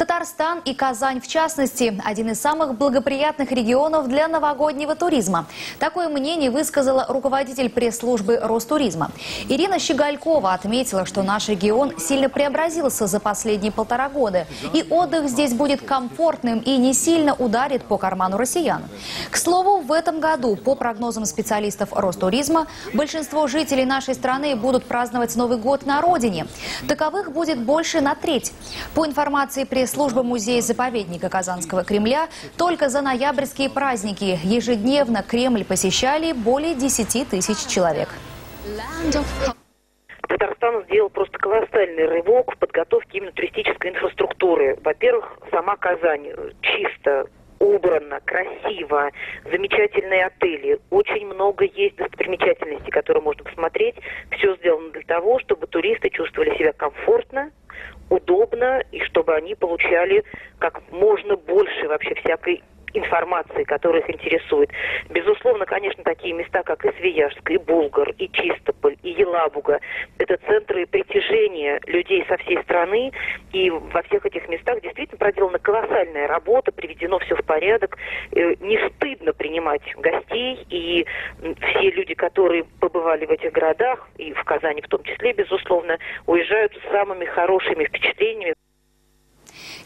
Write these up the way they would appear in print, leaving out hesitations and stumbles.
Татарстан и Казань, в частности, один из самых благоприятных регионов для новогоднего туризма. Такое мнение высказала руководитель пресс-службы Ростуризма. Ирина Щеголькова отметила, что наш регион сильно преобразился за последние 1,5 года. И отдых здесь будет комфортным и не сильно ударит по карману россиян. К слову, в этом году, по прогнозам специалистов Ростуризма, большинство жителей нашей страны будут праздновать Новый год на родине. Таковых будет больше на треть. По информации пресс-службы музея-заповедника Казанского Кремля, только за ноябрьские праздники ежедневно Кремль посещали более 10 тысяч человек. Татарстан сделал просто колоссальный рывок в подготовке именно туристической инфраструктуры. Во-первых, сама Казань чисто, убрано, красиво, замечательные отели, очень много есть достопримечательностей, которые можно посмотреть. Все сделано для того, чтобы туристы чувствовали себя комфортно, удобно, и чтобы они получали как можно больше вообще всякой информации, которая их интересует. Безусловно, конечно, такие места, как и Свияжск, и Булгар, и Чистополь, и Елабуга, это центры притяжения людей со всей страны, и во всех этих местах действительно проделана колоссальная работа, приведено все в порядок. Не стыдно принимать гостей, и все люди, которые побывали в этих городах, и в Казани в том числе, безусловно, уезжают с самыми хорошими впечатлениями.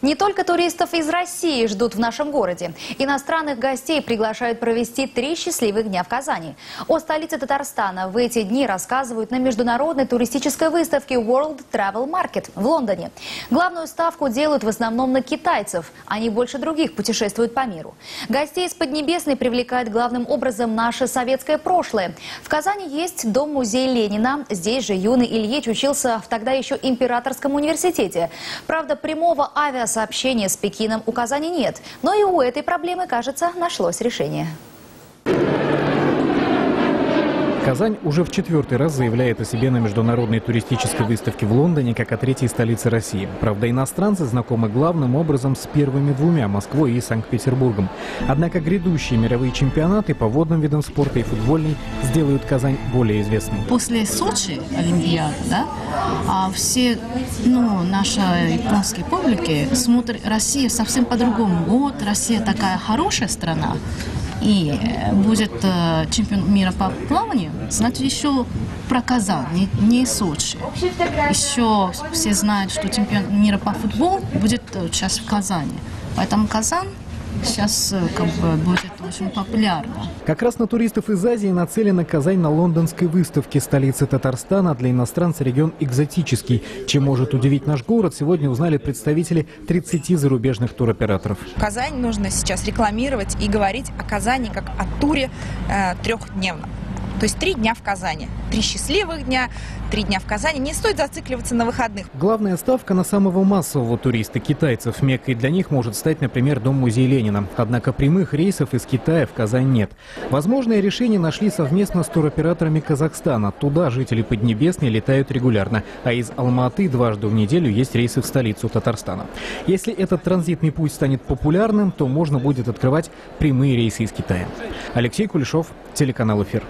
Не только туристов из России ждут в нашем городе. Иностранных гостей приглашают провести 3 счастливых дня в Казани. О столице Татарстана в эти дни рассказывают на международной туристической выставке World Travel Market в Лондоне. Главную ставку делают в основном на китайцев. Они больше других путешествуют по миру. Гостей из Поднебесной привлекает главным образом наше советское прошлое. В Казани есть дом-музей Ленина. Здесь же юный Ильич учился в тогда еще Императорском университете. Правда, прямого авиасообщения с Пекином у Казани нет. Но и у этой проблемы, кажется, нашлось решение. Казань уже в 4-й раз заявляет о себе на международной туристической выставке в Лондоне как о 3-й столице России. Правда, иностранцы знакомы главным образом с первыми 2 – Москвой и Санкт-Петербургом. Однако грядущие мировые чемпионаты по водным видам спорта и футбольный сделают Казань более известной. После Сочи Олимпиады, все наши японские публики смотрят Россию совсем по-другому. Вот Россия такая хорошая страна. И будет чемпион мира по плаванию, значит, еще про Казань, не Сочи. Еще все знают, что чемпион мира по футболу будет сейчас в Казани. Поэтому Казань сейчас будет очень популярна. Как раз на туристов из Азии нацелена Казань на лондонской выставке столицы Татарстана. Для иностранца регион экзотический. Чем может удивить наш город, сегодня узнали представители 30 зарубежных туроператоров. Казань нужно сейчас рекламировать и говорить о Казани как о туре 3-дневном. То есть 3 дня в Казани. 3 счастливых дня, 3 дня в Казани. Не стоит зацикливаться на выходных. Главная ставка на самого массового туриста – китайцев. Меккой для них может стать, например, дом-музей Ленина. Однако прямых рейсов из Китая в Казань нет. Возможное решение нашли совместно с туроператорами Казахстана. Туда жители Поднебесной летают регулярно. А из Алматы дважды в неделю есть рейсы в столицу Татарстана. Если этот транзитный путь станет популярным, то можно будет открывать прямые рейсы из Китая. Алексей Кулешов, телеканал «Эфир».